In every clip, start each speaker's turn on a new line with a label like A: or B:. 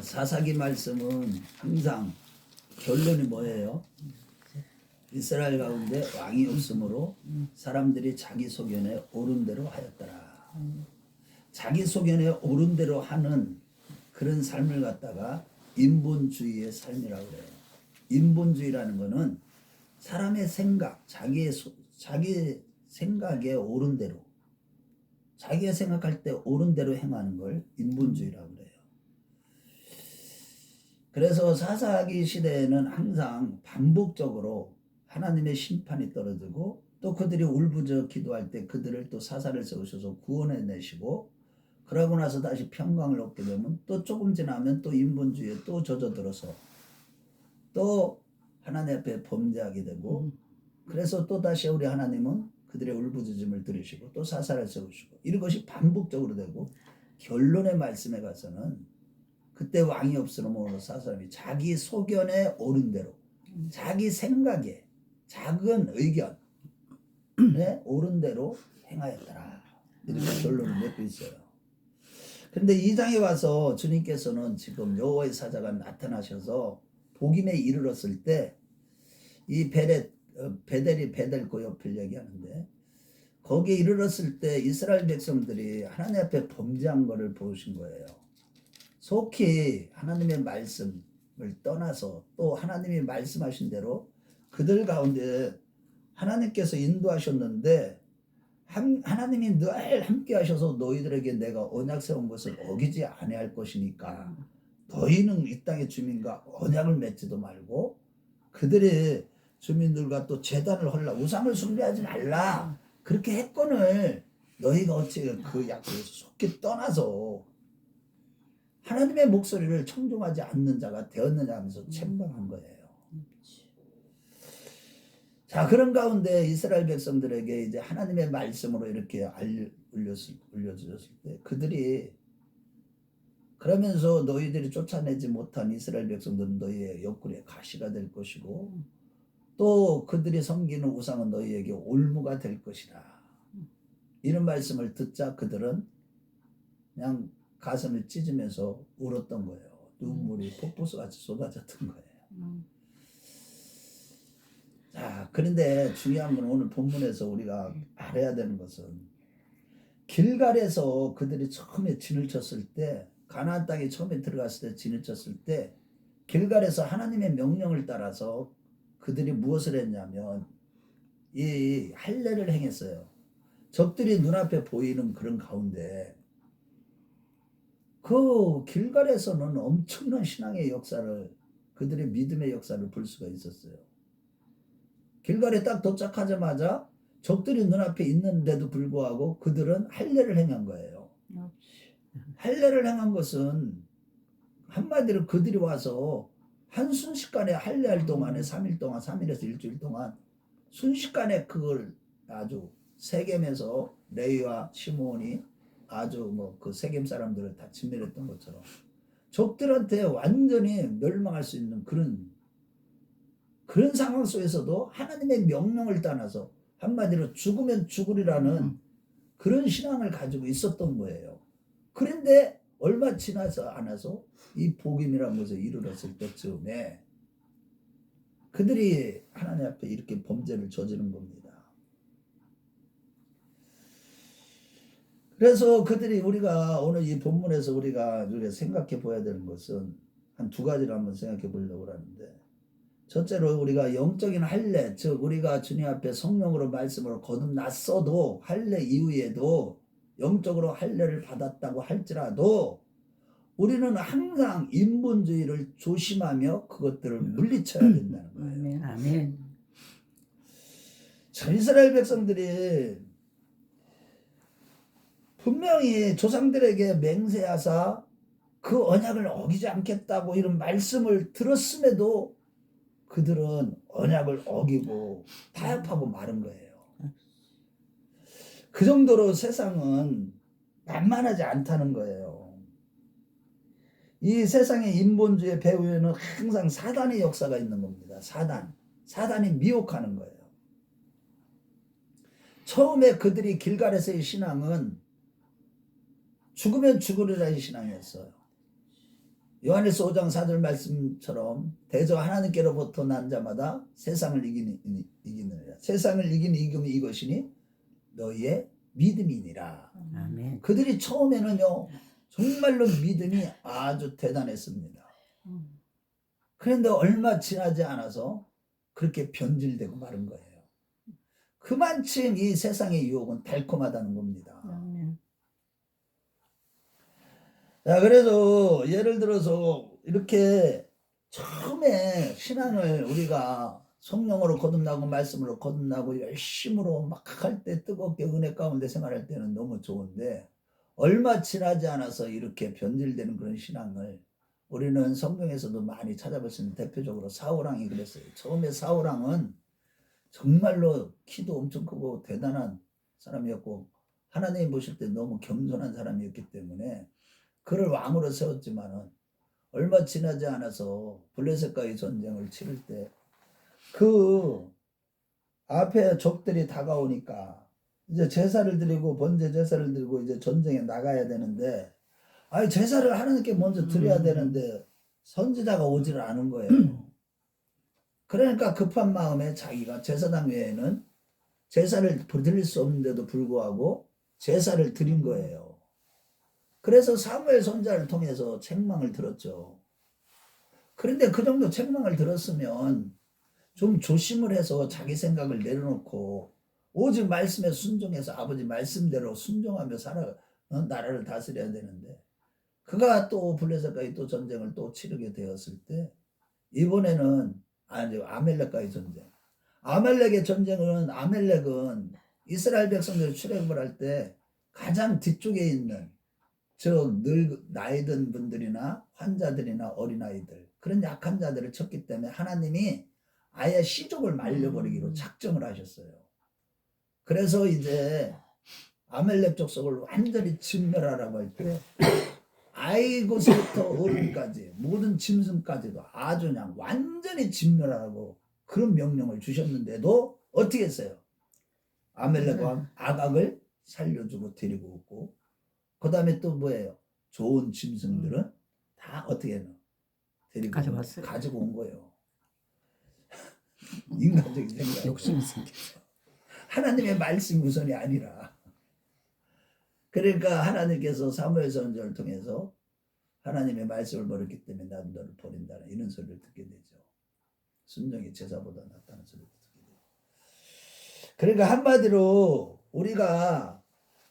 A: 사사기 말씀은 항상 결론이 뭐예요? 이스라엘 가운데 왕이 없으므로 사람들이 자기 소견에 옳은 대로 하였더라. 자기 소견에 옳은 대로 하는 그런 삶을 갖다가 인본주의의 삶이라고 그래요. 인본주의라는 거는 사람의 생각, 자기 생각에 옳은 대로, 자기가 생각할 때 옳은 대로 행하는 걸 인본주의라고 그래요. 그래서 사사기 시대에는 항상 반복적으로 하나님의 심판이 떨어지고 또 그들이 울부짖어 기도할 때 그들을 또 사사를 세우셔서 구원해내시고, 그러고 나서 다시 평강을 얻게 되면 또 조금 지나면 또 인본주의에 또 젖어들어서 또 하나님 앞에 범죄하게 되고, 그래서 또 다시 우리 하나님은 그들의 울부짖음을 들으시고 또 사사를 세우시고, 이것이 반복적으로 되고 결론의 말씀에 가서는 그때 왕이 없으므로 사람이 자기 소견에 옳은 대로, 자기 생각에 작은 의견에 옳은 대로 행하였더라, 이렇게 결론을 맺고 있어요. 그런데 2장에 와서 주님께서는 지금 여호와의 사자가 나타나셔서 복임에 이르렀을 때 이 베델이 베델 그 옆을 얘기하는데, 거기에 이르렀을 때 이스라엘 백성들이 하나님 앞에 범죄한 것을 보신 거예요. 속히 하나님의 말씀을 떠나서 또 하나님이 말씀하신 대로 그들 가운데 하나님께서 인도하셨는데, 하나님이 늘 함께 하셔서 너희들에게 내가 언약 세운 것을 어기지 아니할 것이니까 너희는 이 땅의 주민과 언약을 맺지도 말고 그들의 주민들과 또 제단을 헐라, 우상을 숭배하지 말라, 그렇게 했거늘 너희가 어찌 그 약속에서 속히 떠나서 하나님의 목소리를 청종하지 않는 자가 되었느냐 하면서 책망한 거예요. 자, 그런 가운데 이스라엘 백성들에게 이제 하나님의 말씀으로 이렇게 울려주셨을 때 그들이 그러면서 너희들이 쫓아내지 못한 이스라엘 백성들은 너희의 옆구리에 가시가 될 것이고 또 그들이 섬기는 우상은 너희에게 올무가 될 것이다, 이런 말씀을 듣자 그들은 그냥 가슴을 찢으면서 울었던 거예요. 눈물이 폭포수같이 쏟아졌던 거예요. 자, 그런데 중요한 건 오늘 본문에서 우리가 알아야 되는 것은 길갈에서 그들이 처음에 진을 쳤을 때, 가나안 땅에 처음에 들어갔을 때 진을 쳤을 때 길갈에서 하나님의 명령을 따라서 그들이 무엇을 했냐면 이 할례를 행했어요. 적들이 눈앞에 보이는 그런 가운데 그 길갈에서는 엄청난 신앙의 역사를, 그들의 믿음의 역사를 볼 수가 있었어요. 길갈에 딱 도착하자마자 적들이 눈앞에 있는데도 불구하고 그들은 할례를 행한 거예요. 할례를 행한 것은 한마디로 그들이 와서 한 순식간에 할례할 동안에 3일 동안, 3일에서 일주일 동안 순식간에 그걸 아주 세겜에서 레위와 시므온이 아주 그 세겜 사람들을 다 진멸했던 것처럼 적들한테 완전히 멸망할 수 있는 그런 상황 속에서도 하나님의 명령을 따라서 한마디로 죽으면 죽으리라는 그런 신앙을 가지고 있었던 거예요. 그런데 얼마 지나서 않아서 이 복임이라는 것에 이르렀을 때쯤에 그들이 하나님 앞에 이렇게 범죄를 저지른 겁니다. 그래서 그들이, 우리가 오늘 이 본문에서 우리가 생각해 보아야 되는 것은 한 두 가지를 한번 생각해 보려고 하는데, 첫째로 우리가 영적인 할례, 즉 우리가 주님 앞에 성령으로 말씀으로 거듭났어도 할례 이후에도 영적으로 할례를 받았다고 할지라도 우리는 항상 인본주의를 조심하며 그것들을 물리쳐야 된다는 거예요.
B: 아멘.
A: 참, 이스라엘 백성들이 분명히 조상들에게 맹세하사 그 언약을 어기지 않겠다고 이런 말씀을 들었음에도 그들은 언약을 어기고 타협하고 마른 거예요. 그 정도로 세상은 만만하지 않다는 거예요. 이 세상의 인본주의 배후에는 항상 사단의 역사가 있는 겁니다. 사단이 미혹하는 거예요. 처음에 그들이 길갈에서의 신앙은 죽으면 죽으리라는 신앙이었어요. 요한일서 5장 4절 말씀처럼 대저 하나님께로부터 난 자마다 세상을 이기느니라. 세상을 이긴 이금이 이것이니 너희의 믿음이니라.
B: 아멘.
A: 그들이 처음에는요 정말로 믿음이 아주 대단했습니다. 그런데 얼마 지나지 않아서 그렇게 변질되고 마른 거예요. 그만큼 이 세상의 유혹은 달콤하다는 겁니다.
B: 아멘.
A: 자, 그래서 예를 들어서 이렇게 처음에 신앙을 우리가 성령으로 거듭나고 말씀으로 거듭나고 열심으로 막 할 때 뜨겁게 은혜 가운데 생활할 때는 너무 좋은데 얼마 지나지 않아서 이렇게 변질되는 그런 신앙을 우리는 성경에서도 많이 찾아볼 수 있는 대표적으로 사울왕이 그랬어요. 처음에 사울왕은 정말로 키도 엄청 크고 대단한 사람이었고 하나님 보실 때 너무 겸손한 사람이었기 때문에 그를 왕으로 세웠지만은 얼마 지나지 않아서 블레셋과의 전쟁을 치를 때 그 앞에 적들이 다가오니까 이제 제사를 드리고 번제 제사를 드리고 이제 전쟁에 나가야 되는데 아니 제사를 하나님께 먼저 드려야 되는데 선지자가 오지를 않은 거예요. 그러니까 급한 마음에 자기가 제사장 외에는 제사를 드릴 수 없는데도 불구하고 제사를 드린 거예요. 그래서 사무엘 선지자를 통해서 책망을 들었죠. 그런데 그 정도 책망을 들었으면 좀 조심을 해서 자기 생각을 내려놓고 오직 말씀에 순종해서 아버지 말씀대로 순종하며 나라를 다스려야 되는데 그가 또 블레셋과의 또 전쟁을 또 치르게 되었을 때 이번에는 아멜렉과의 전쟁. 아멜렉은 이스라엘 백성들이 출애굽을 할 때 가장 뒤쪽에 있는 나이 든 분들이나 환자들이나 어린아이들 그런 약한 자들을 쳤기 때문에 하나님이 아예 시족을 말려버리기로 작정을 하셨어요. 그래서 이제 아멜렉 족속을 완전히 진멸하라고 할 때 아이고서부터 어른까지 모든 짐승까지도 아주 그냥 완전히 진멸하라고 그런 명령을 주셨는데도 어떻게 했어요? 아멜렉과 아각을 살려주고 데리고 오고 그 다음에 또 뭐예요? 좋은 짐승들은 다 어떻게 해요? 데리고 가지고 온 거예요. 인간적인 생각.
B: 욕심이 생겼어.
A: 하나님의 말씀 우선이 아니라. 그러니까 하나님께서 사무엘 선지자를 통해서 하나님의 말씀을 버렸기 때문에 나도 너를 버린다는 이런 소리를 듣게 되죠. 순종이 제사보다 낫다는 소리를 듣게 되죠. 그러니까 한마디로 우리가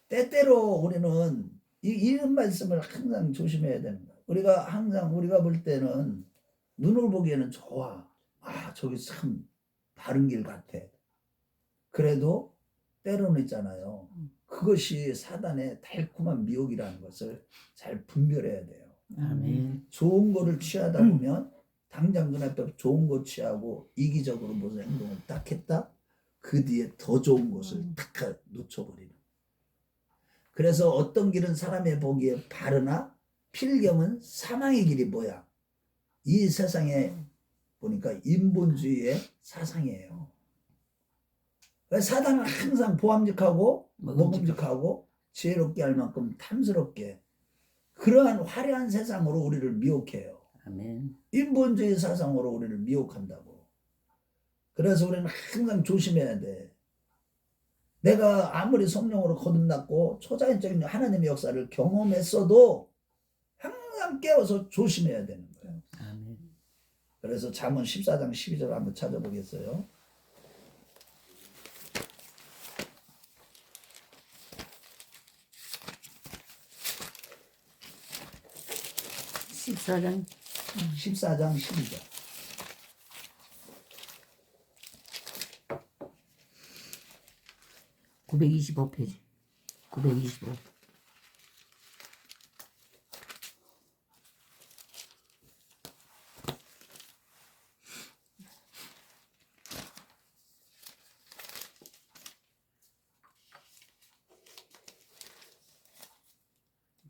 A: 때때로 우리는 이런 말씀을 항상 조심해야 됩니다. 우리가 볼 때는 눈으로 보기에는 좋아. 저기 참 바른 길 같아. 그래도 때로는 있잖아요. 그것이 사단의 달콤한 미혹이라는 것을 잘 분별해야 돼요.
B: 아멘.
A: 좋은 거를 취하다 보면 당장 눈앞에 좋은 거 취하고 이기적으로 무슨 행동을 딱 했다. 그 뒤에 더 좋은 것을 딱 놓쳐버리는. 그래서 어떤 길은 사람의 보기에 바르나 필경은 사망의 길이 뭐야? 이 세상에 보니까 인본주의의 사상이에요. 사단은 항상 보암직하고 먹음직하고 지혜롭게 할 만큼 탐스럽게 그러한 화려한 세상으로 우리를 미혹해요.
B: 아멘.
A: 인본주의 사상으로 우리를 미혹한다고. 그래서 우리는 항상 조심해야 돼. 내가 아무리 성령으로 거듭났고 초자연적인 하나님의 역사를 경험했어도 항상 깨워서 조심해야 되는 거예요.
B: 아멘.
A: 그래서 잠언 14장 12절 한번 찾아보겠어요.
B: 십사장
A: 14장 12절.
B: 페이지 925.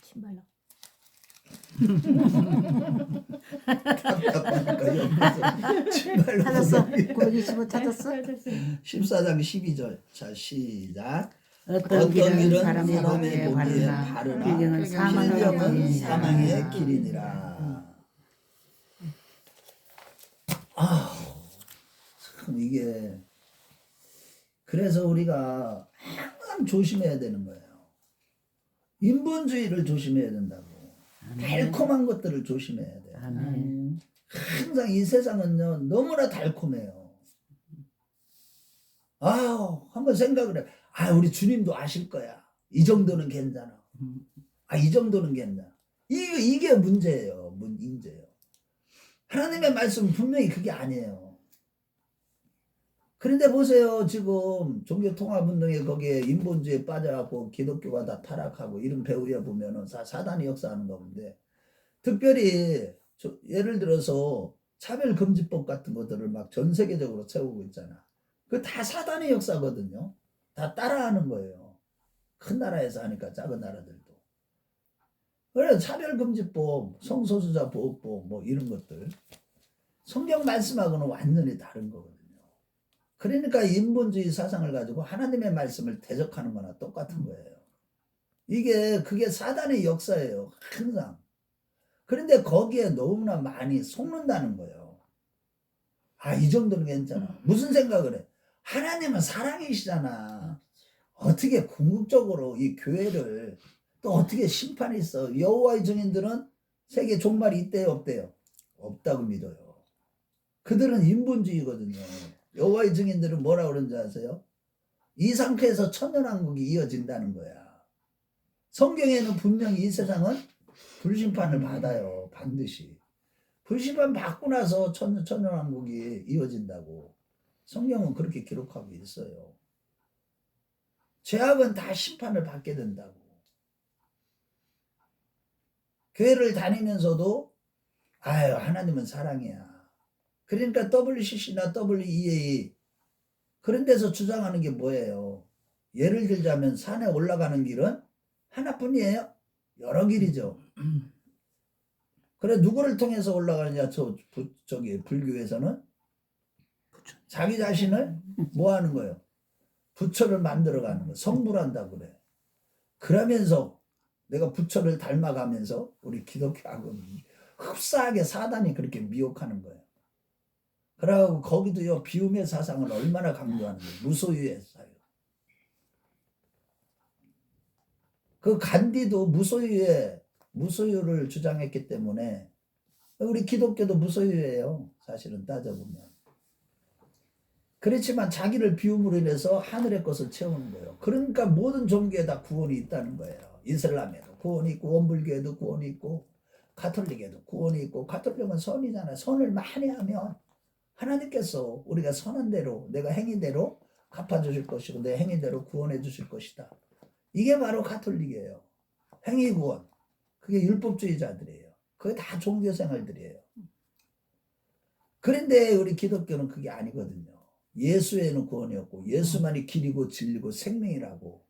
B: 신발로.
A: 답답하니까 옆에서 신발로
B: 찾았어. 925 찾았어.
A: 14장 12절. 자, 시작.
B: 어떤 길은
A: 사람의
B: 사람의
A: 보기에
B: 바르나
A: 바르나
B: 필경은
A: 필경은
B: 사망의
A: 사망의
B: 길이니라.
A: 길이니라. 참 이게 그래서 우리가 항상 조심해야 되는 거예요. 인본주의를 조심해야 된다고. 달콤한 것들을 조심해야 돼요.
B: 아멘.
A: 항상 이 세상은요 너무나 달콤해요. 아우 한번 생각을 해. 아 우리 주님도 아실 거야. 이 정도는 괜찮아. 아 이 정도는 괜찮아. 이게 문제예요. 문제예요. 하나님의 말씀은 분명히 그게 아니에요. 그런데 보세요. 지금 종교통합운동에 거기에 인본주의에 빠져갖고 기독교가 다 타락하고 이런 배우에 보면은 사단이 역사하는 가운데 특별히 예를 들어서 차별금지법 같은 것들을 막 전 세계적으로 세우고 있잖아. 그 다 사단의 역사거든요. 다 따라하는 거예요. 큰 나라에서 하니까 작은 나라들도. 그래 차별금지법, 성소수자 보호법 뭐 이런 것들 성경 말씀하고는 완전히 다른 거거든요. 그러니까 인본주의 사상을 가지고 하나님의 말씀을 대적하는 거나 똑같은 거예요. 그게 사단의 역사예요. 항상. 그런데 거기에 너무나 많이 속는다는 거예요. 아, 이 정도는 괜찮아. 무슨 생각을 해? 하나님은 사랑이시잖아. 어떻게 궁극적으로 이 교회를 또 어떻게 심판이 있어? 여호와의 증인들은 세계 종말이 있대요, 없대요? 없다고 믿어요. 그들은 인본주의거든요. 여호와의 증인들은 뭐라 그러는지 아세요? 이 상태에서 천년왕국이 이어진다는 거야. 성경에는 분명히 이 세상은 불심판을 받아요. 반드시. 불심판 받고 나서 천년왕국이 이어진다고. 성경은 그렇게 기록하고 있어요. 죄악은 다 심판을 받게 된다고. 교회를 다니면서도 아유 하나님은 사랑이야. 그러니까 WCC나 WEA 그런 데서 주장하는 게 뭐예요? 예를 들자면 산에 올라가는 길은 하나뿐이에요? 여러 길이죠. 그래 누구를 통해서 올라가느냐? 저기 불교에서는 자기 자신을 뭐 하는 거예요? 부처를 만들어가는 거. 성불한다고 그래. 그러면서 내가 부처를 닮아가면서 우리 기독교하고 흡사하게 사단이 그렇게 미혹하는 거예요. 그러고 거기도요 비움의 사상을 얼마나 강조하는 거예요. 무소유의 사유. 그 간디도 무소유를 주장했기 때문에 우리 기독교도 무소유예요. 사실은 따져보면. 그렇지만 자기를 비움으로 인해서 하늘의 것을 채우는 거예요. 그러니까 모든 종교에 다 구원이 있다는 거예요. 이슬람에도 구원이 있고 원불교에도 구원이 있고 가톨릭에도 구원이 있고 가톨릭은 선이잖아요. 선을 많이 하면 하나님께서 우리가 선한 대로 내가 행위대로 갚아주실 것이고 내 행위대로 구원해 주실 것이다. 이게 바로 가톨릭이에요. 행위구원. 그게 율법주의자들이에요. 그게 다 종교생활들이에요. 그런데 우리 기독교는 그게 아니거든요. 예수에는 구원이 없고 예수만이 길이고 진리고 생명이라고.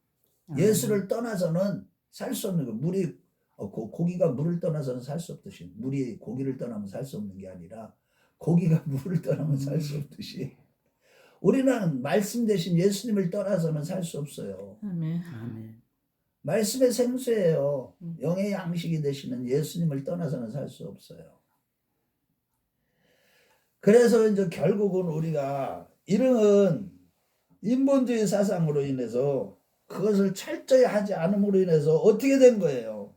A: 예수를 떠나서는 살 수 없는 거. 고기가 물을 떠나서는 살 수 없듯이 물이 고기를 떠나면 살 수 없는 게 아니라 고기가 물을 떠나면 살 수 없듯이 우리는 말씀 대신 예수님을 떠나서는 살 수 없어요.
B: 아멘.
A: 말씀의 생수예요. 영의 양식이 되시는 예수님을 떠나서는 살 수 없어요. 그래서 이제 결국은 우리가 이런 인본주의 사상으로 인해서 그것을 철저히 하지 않음으로 인해서 어떻게 된 거예요?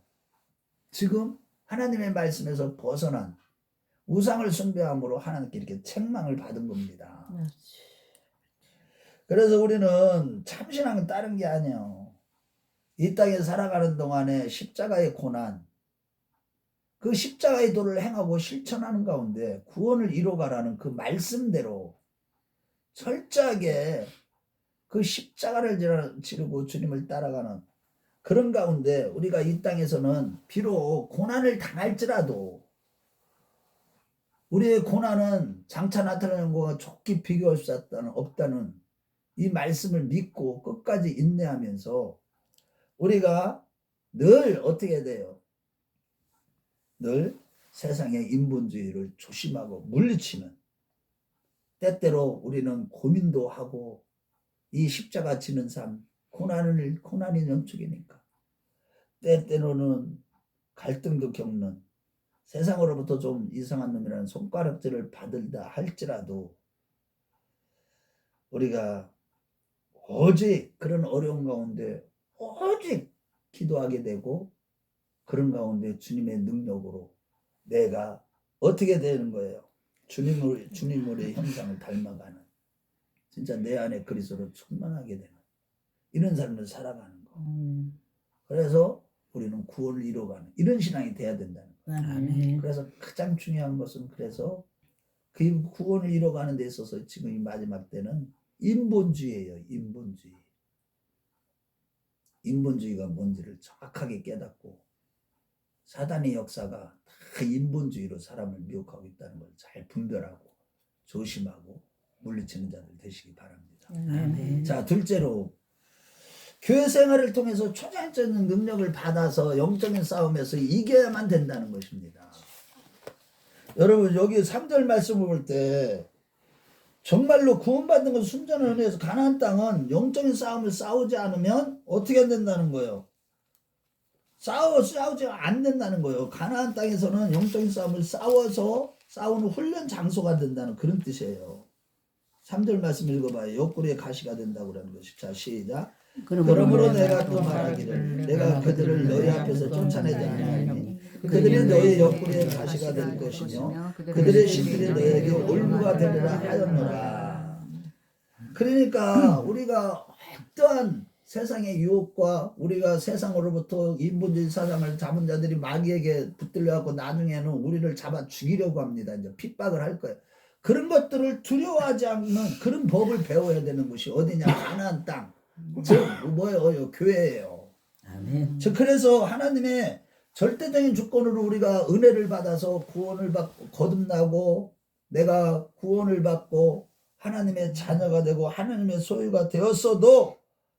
A: 지금 하나님의 말씀에서 벗어난 우상을 숭배함으로 하나님께 이렇게 책망을 받은 겁니다. 그래서 우리는 참신함은 다른 게 아니에요. 이 땅에 살아가는 동안에 십자가의 고난, 그 십자가의 도를 행하고 실천하는 가운데 구원을 이루어가라는 그 말씀대로 철저하게 그 십자가를 지르고 주님을 따라가는 그런 가운데 우리가 이 땅에서는 비록 고난을 당할지라도 우리의 고난은 장차 나타나는 것과 좋게 비교할 수 없다는 이 말씀을 믿고 끝까지 인내하면서 우리가 늘 어떻게 해야 돼요? 늘 세상의 인본주의를 조심하고 물리치는 때때로 우리는 고민도 하고 이 십자가 지는 삶 고난이 연축이니까 때때로는 갈등도 겪는 세상으로부터 좀 이상한 놈이라는 손가락질을 받을다 할지라도 우리가 오직 그런 어려운 가운데 오직 기도하게 되고 그런 가운데 주님의 능력으로 내가 어떻게 되는 거예요? 주님의 형상을 닮아가는 진짜 내 안에 그리스도로 충만하게 되는 이런 삶을 살아가는 거. 그래서 우리는 구원을 이뤄가는 이런 신앙이 돼야 된다는 거예요.
B: 아멘.
A: 그래서 가장 중요한 것은 그래서 그 구원을 이뤄가는 데 있어서 지금 이 마지막 때는 인본주의예요. 인본주의. 인본주의가 뭔지를 정확하게 깨닫고 사단의 역사가 다 인본주의로 사람을 미혹하고 있다는 걸 잘 분별하고 조심하고 물리치는 자들 되시기 바랍니다.
B: 아멘.
A: 자, 둘째로 교회 생활을 통해서 초자연적인 능력을 받아서 영적인 싸움에서 이겨야만 된다는 것입니다. 여러분 여기 3절 말씀을 볼 때 정말로 구원받는 것은 순전한 은혜에서 가나안 땅은 영적인 싸움을 싸우지 않으면 어떻게 안 된다는 거예요? 싸우지 안 된다는 거예요. 가나안 땅에서는 영적인 싸움을 싸워서 싸우는 훈련 장소가 된다는 그런 뜻이에요. 3절 말씀 읽어봐요. 옆구리에 가시가 된다고 그러는 것이. 자, 시작. 그러므로 내가 또 말하기를 내가 그들을 너희 앞에서 쫓아내지 아니하니 그들이 너희 옆구리에 가시가 될 것이며 그들의 신들이 너희에게 올무가 되리라 하였노라. 그러니까 우리가 어떠한 세상의 유혹과 우리가 세상으로부터 인본주의 사상을 잡은 자들이 마귀에게 붙들려갖고 나중에는 우리를 잡아 죽이려고 합니다. 이제 핍박을 할 거예요. 그런 것들을 두려워하지 않는 그런 법을 배워야 되는 것이 어디냐? 가나안 땅. 즉 뭐예요? 교회예요.
B: 아멘.
A: 즉 그래서 하나님의 절대적인 주권으로 우리가 은혜를 받아서 구원을 받고 거듭나고 내가 구원을 받고 하나님의 자녀가 되고 하나님의 소유가 되었어도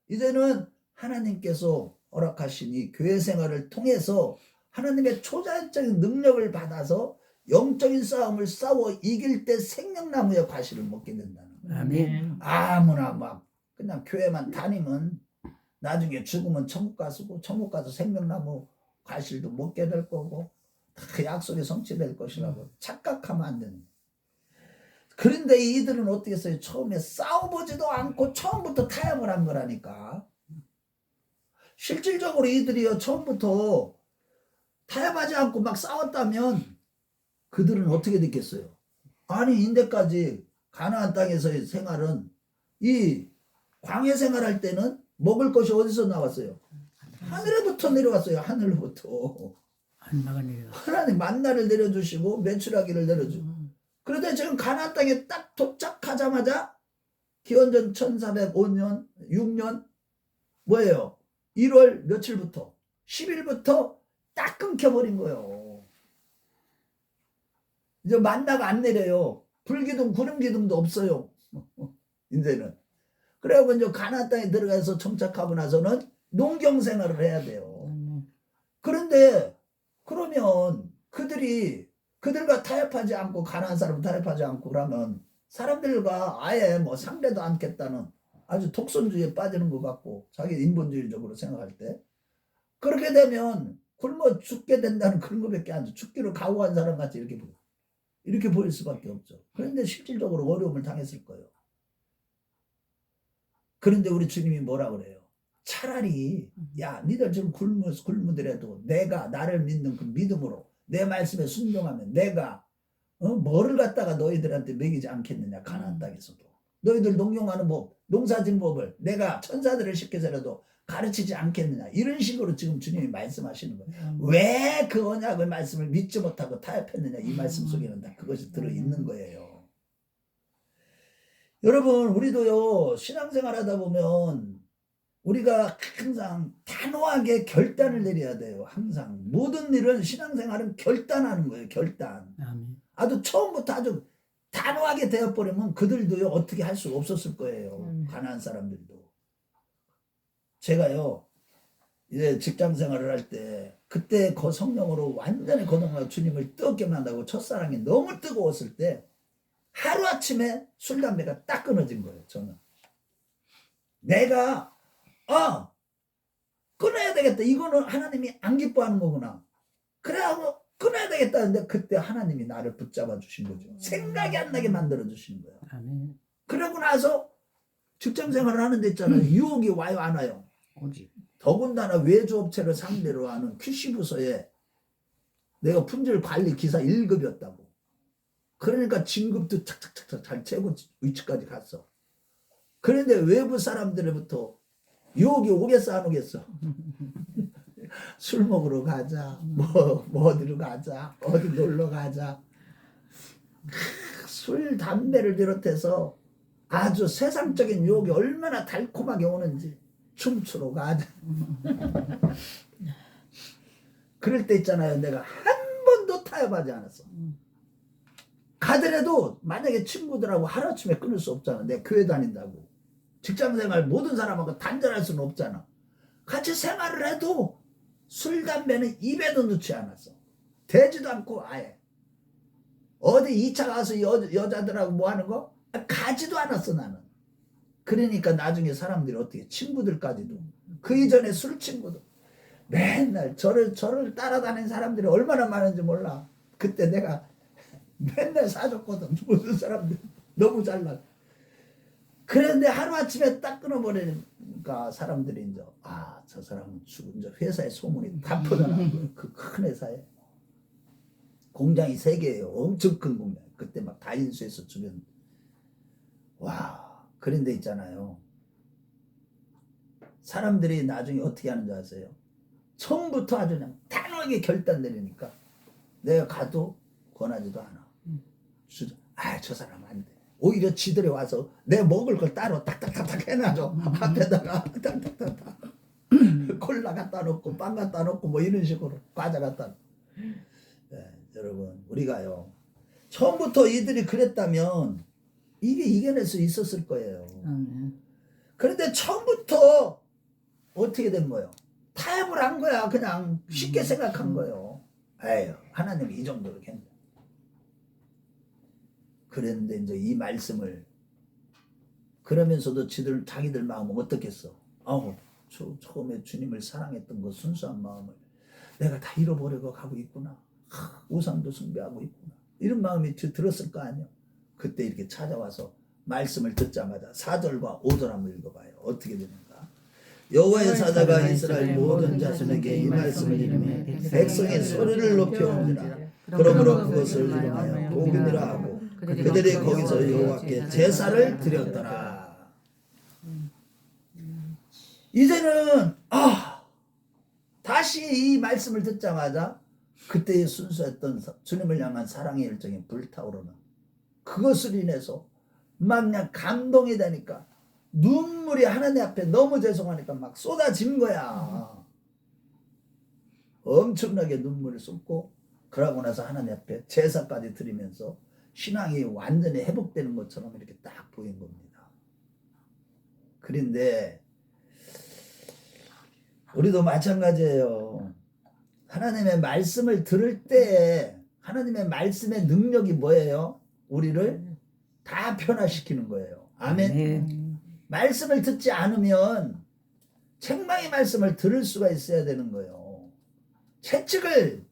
A: 이제는 하나님께서 허락하신 이 교회 생활을 통해서 하나님의 초자연적인 능력을 받아서 영적인 싸움을 싸워 이길 때 생명나무의 과실을 먹게 된다는 거예요.
B: 아멘.
A: 아무나 막 그냥 교회만 다니면 나중에 죽으면 천국 가서 생명나무 과실도 먹게 될 거고 다 약속이 성취될 것이라고 착각하면 안 되는 거예요. 그런데 이들은 어떻게 했어요? 처음에 싸워보지도 않고 처음부터 타협을 한 거라니까. 실질적으로 이들이요 처음부터 타협하지 않고 막 싸웠다면 그들은 어떻게 됐겠어요? 아니 인대까지 가나안 땅에서의 생활은 이 광야 생활할 때는 먹을 것이 어디서 나왔어요? 하늘에부터 내려왔어요. 하늘로부터.
B: 한마가 내려.
A: 하나님 만나를 내려주시고 메추라기를 내려주고. 그런데 지금 가나안 땅에 딱 도착하자마자 기원전 1405년 6년 뭐예요? 1월 며칠부터 10일부터 딱 끊겨버린 거예요. 이제 만나가 안 내려요. 불기둥 구름기둥도 없어요. 이제는. 그래고 이제 가나안 땅에 들어가서 정착하고 나서는 농경 생활을 해야 돼요. 그런데 그러면 그들과 타협하지 않고 가나안 사람 타협하지 않고 그러면 사람들과 아예 뭐 상대도 않겠다는 아주 독선주의에 빠지는 것 같고 자기 인본주의적으로 생각할 때 그렇게 되면 굶어 죽게 된다는 그런 것밖에 안 돼. 죽기로 각오한 사람 같이 이렇게 보일 수밖에 없죠. 그런데 실질적으로 어려움을 당했을 거예요. 그런데 우리 주님이 뭐라 그래요? 차라리 야 니들 지금 굶으더라도 내가 나를 믿는 그 믿음으로 내 말씀에 순종하면 내가 뭐를 갖다가 너희들한테 먹이지 않겠느냐. 가나안 땅에서도 너희들 농용하는 법 농사진 법을 내가 천사들을 시켜서라도 가르치지 않겠느냐. 이런 식으로 지금 주님이 말씀하시는 거예요. 왜 그 언약의 말씀을 믿지 못하고 타협했느냐. 이 말씀 속에는 다 그것이 들어있는 거예요. 여러분 우리도요 신앙생활 하다 보면 우리가 항상 단호하게 결단을 내려야 돼요. 항상 모든 일은 신앙생활은 결단하는 거예요. 결단.
B: 아멘.
A: 아주 처음부터 아주 단호하게 되어버리면 그들도요 어떻게 할 수 없었을 거예요. 가나안 사람들도. 제가요 이제 직장생활을 할 때 그때 그 성령으로 완전히 거듭나 주님을 뜨겁게 만나고 첫사랑이 너무 뜨거웠을 때 하루아침에 술 담배가 딱 끊어진 거예요. 저는 내가 끊어야 되겠다. 이거는 하나님이 안 기뻐하는 거구나. 그래하고 끊어야 되겠다. 근데 그때 하나님이 나를 붙잡아 주신 거죠. 생각이 안 나게 만들어 주신 거예요.
B: 아멘.
A: 그러고 나서 직장 생활을 하는데 있잖아요. 유혹이 와요, 안 와요?
B: 오지.
A: 더군다나 외주업체를 상대로 하는 QC부서에 내가 품질 관리 기사 1급이었다고. 그러니까 진급도 착착착착 잘 최고 위치까지 갔어. 그런데 외부 사람들로부터 유혹이 오겠어, 안 오겠어? 술 먹으러 가자, 뭐 어디로 가자, 어디 놀러 가자. 술, 담배를 비롯해서 아주 세상적인 유혹이 얼마나 달콤하게 오는지. 춤추러 가자. 그럴 때 있잖아요. 내가 한 번도 타협하지 않았어. 가더라도 만약에 친구들하고 하루아침에 끊을 수 없잖아. 내가 교회 다닌다고. 직장생활 모든 사람하고 단절할 수는 없잖아. 같이 생활을 해도 술, 담배는 입에도 넣지 않았어. 대지도 않고 아예. 어디 2차 가서 여자들하고 뭐 하는 거? 가지도 않았어 나는. 그러니까 나중에 사람들이 어떻게 친구들까지도 그 이전에 술 친구도 맨날 저를 따라다니는 사람들이 얼마나 많은지 몰라. 그때 내가 맨날 사줬거든. 모든 사람들 너무 잘나. 그런데 하루아침에 딱 끊어버리니까 사람들이 이제 저 사람은 죽은 저 회사의 소문이 다 퍼져나간 거예요. 그 큰 회사에. 공장이 3개예요. 엄청 큰 공장. 그때 막 다인수에서 주변. 와. 그런데 있잖아요. 사람들이 나중에 어떻게 하는 줄 아세요? 처음부터 아주 그냥 단호하게 결단 내리니까 내가 가도 권하지도 않아. 저 사람 안 돼. 오히려 지들이 와서 내 먹을 걸 따로 딱딱딱딱 해놔줘. 앞에다가 딱딱딱딱 콜라 갖다 놓고 빵 갖다 놓고 뭐 이런 식으로 과자 갖다 놓고. 네, 여러분 우리가요. 처음부터 이들이 그랬다면 이게 이겨낼 수 있었을 거예요. 그런데 처음부터 어떻게 된 거예요? 타협을 한 거야. 그냥 쉽게 생각한 거예요. 에휴, 하나님이 이 정도로 했네. 그런데 이제 이 말씀을 그러면서도 자기들 마음은 어떻겠어? 처음에 주님을 사랑했던 그 순수한 마음을 내가 다 잃어버리고 가고 있구나. 우상도 숭배하고 있구나. 이런 마음이 들었을 거 아니야. 그때 이렇게 찾아와서 말씀을 듣자마자 4절과 5절 한번 읽어봐요. 어떻게 되는가? 여호와의 사자가 이스라엘 모든 자손에게 이 말씀을 이르매 백성의 소리를 높여온지라. 그러므로 그것을 이름하여 복음이라 하고 그들이 거기서 여호와께 제사를 드렸더라. 이제는 다시 이 말씀을 듣자마자 그때의 순수했던 주님을 향한 사랑의 열정이 불타오르는 그것을 인해서 막 그냥 감동이 되니까 눈물이 하나님 앞에 너무 죄송하니까 막 쏟아진 거야. 엄청나게 눈물을 쏟고 그러고 나서 하나님 앞에 제사까지 드리면서 신앙이 완전히 회복되는 것처럼 이렇게 딱 보인 겁니다. 그런데 우리도 마찬가지예요. 하나님의 말씀을 들을 때 하나님의 말씀의 능력이 뭐예요? 우리를 다 변화시키는 거예요. 아멘. 말씀을 듣지 않으면 책망의 말씀을 들을 수가 있어야 되는 거예요. 채찍을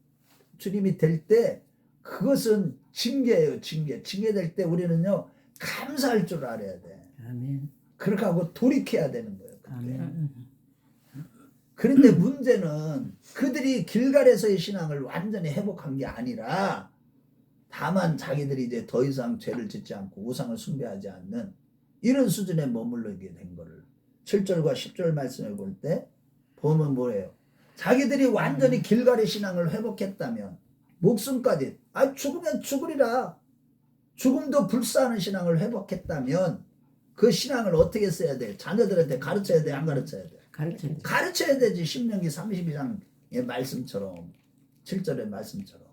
A: 주님이 댈 때 그것은 징계예요. 징계될 때 우리는요 감사할 줄 알아야 돼.
B: 아멘.
A: 그렇게 하고 돌이켜야 되는 거예요. 그때.
B: 아멘.
A: 그런데 문제는 그들이 길갈에서의 신앙을 완전히 회복한 게 아니라 다만 자기들이 이제 더 이상 죄를 짓지 않고 우상을 숭배하지 않는 이런 수준에 머물르게 된 거를 7절과 10절 말씀을 볼 때 보면 뭐예요? 자기들이 완전히 길갈의 신앙을 회복했다면 목숨까지 죽으면 죽으리라 죽음도 불사하는 신앙을 회복했다면 그 신앙을 어떻게 써야 돼? 자녀들한테 가르쳐야 돼? 안 가르쳐야 돼? 가르쳐야 되지. 신명기 32장의 말씀처럼 7절의 말씀처럼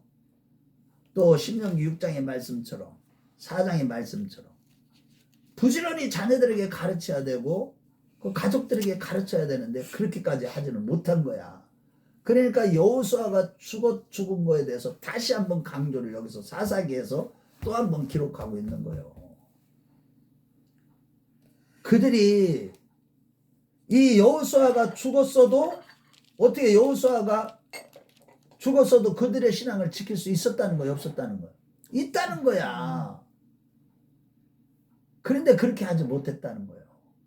A: 또 신명기 6장의 말씀처럼 4장의 말씀처럼 부지런히 자녀들에게 가르쳐야 되고 그 가족들에게 가르쳐야 되는데 그렇게까지 하지는 못한 거야. 그러니까 여호수아가 죽은 거에 대해서 다시 한번 강조를 여기서 사사기에서 또 한번 기록하고 있는 거예요. 그들이 이 여호수아가 죽었어도 어떻게 여호수아가 죽었어도 그들의 신앙을 지킬 수 있었다는 거예요? 없었다는 거예요? 있다는 거야. 그런데 그렇게 하지 못했다는 거예요.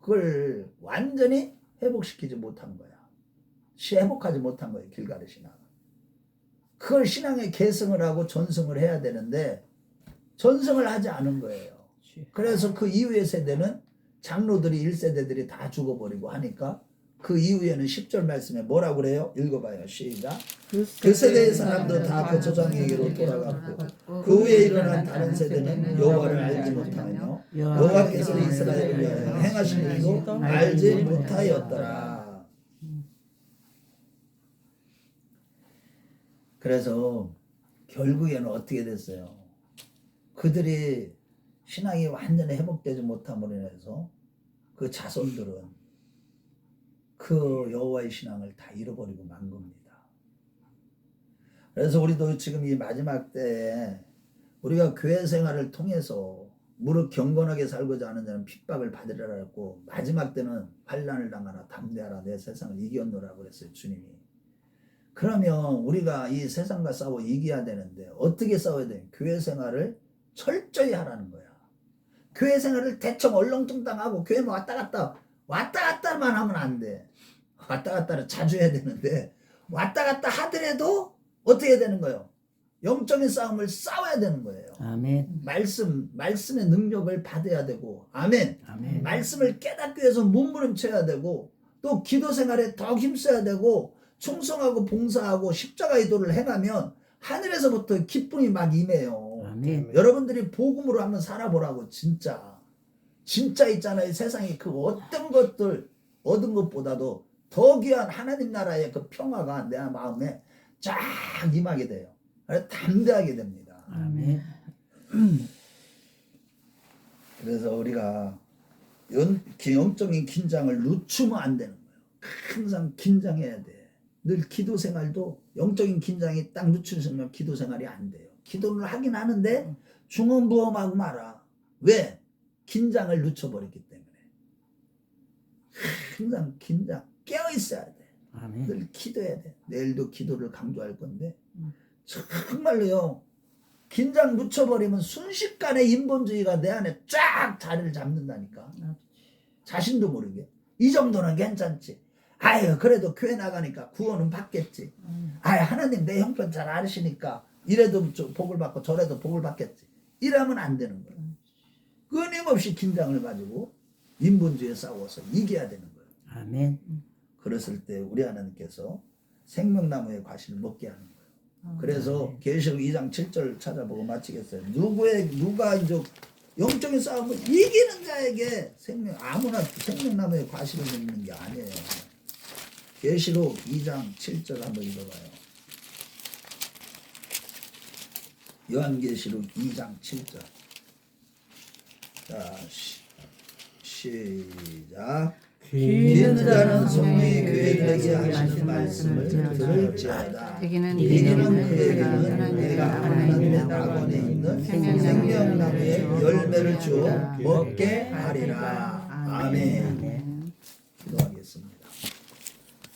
A: 그걸 완전히 회복시키지 못한 거야. 회복하지 못한 거예요. 길가르 신앙. 그걸 신앙의 계승을 하고 전승을 해야 되는데 전승을 하지 않은 거예요. 그래서 그 이후의 세대는 장로들이 1세대들이 다 죽어버리고 하니까 그 이후에는 10절 말씀에 뭐라고 그래요? 읽어봐요. 시작. 그 세대의 사람도 다 그 조상에게로 돌아갔고 그 후에 일어난 다른 세대는 여호와를 알지 못하며 여호와께서 이스라엘을 위하여 행하신 일도 알지 못하였더라. 그래서 결국에는 어떻게 됐어요? 그들이 신앙이 완전히 회복되지 못함으로 인해서 그 자손들은 그 여호와의 신앙을 다 잃어버리고 만 겁니다. 그래서 우리도 지금 이 마지막 때에 우리가 교회 생활을 통해서 무릇 경건하게 살고자 하는 자는 핍박을 받으리라 했고 마지막 때는 환난을 당하라 담대하라 내 세상을 이겼노라 그랬어요. 주님이. 그러면 우리가 이 세상과 싸워 이겨야 되는데 어떻게 싸워야 돼요? 교회 생활을 철저히 하라는 거야. 교회 생활을 대충 얼렁뚱땅하고 교회 왔다 갔다만 하면 안 돼. 왔다 갔다를 자주 해야 되는데 왔다 갔다 하더라도 어떻게 해야 되는 거예요? 영적인 싸움을 싸워야 되는 거예요.
B: 아멘.
A: 말씀의 능력을 받아야 되고 아멘.
B: 아멘.
A: 말씀을 깨닫기 위해서 몸부림쳐야 되고 또 기도 생활에 더 힘써야 되고 충성하고 봉사하고 십자가 기도를 행하면 하늘에서부터 기쁨이 막 임해요.
B: 아멘.
A: 여러분들이 복음으로 한번 살아보라고 진짜 있잖아요. 세상에 그 어떤 것들 얻은 것보다도 더 귀한 하나님 나라의 그 평화가 내 마음에 쫙 임하게 돼요. 그래서 담대하게 됩니다.
B: 아멘.
A: 그래서 우리가 영적인 긴장을 늦추면 안 되는 거예요. 항상 긴장해야 돼. 늘 기도 생활도 영적인 긴장이 딱 늦추시면 기도 생활이 안 돼요. 기도를 하긴 하는데 중언부언하고 말아. 왜? 긴장을 늦춰버렸기 때문에. 항상 긴장 깨어 있어야 돼.
B: 아멘.
A: 늘 기도해야 돼. 내일도 기도를 강조할 건데 정말로요. 긴장 늦춰버리면 순식간에 인본주의가 내 안에 쫙 자리를 잡는다니까. 자신도 모르게. 이 정도는 괜찮지. 아유 그래도 교회 나가니까 구원은 받겠지. 아유 하나님 내 형편 잘 아시니까 이래도 좀 복을 받고 저래도 복을 받겠지. 이러면 안 되는 거예요. 끊임없이 긴장을 가지고 인본주의에 싸워서 이겨야 되는 거예요.
B: 아멘.
A: 그랬을 때 우리 하나님께서 생명나무의 과실을 먹게 하는 거예요. 그래서 계시록 2장 7절 찾아보고 마치겠어요. 누가 이제 영적인 싸움을 이기는 자에게 아무나 생명나무의 과실을 먹는 게 아니에요. 계시록 2장 7절 한번 읽어봐요. 요한계시록 2장 7절. 자, 시작.
B: 귀
A: 듣는 자는 성령이 교회들에게 하시는 말씀을 들을지어다.
C: 이기는
A: 그에게는 내가 하나님의 낙원에 있는 생명나무의 열매를 주어 먹게 하리라. 아멘.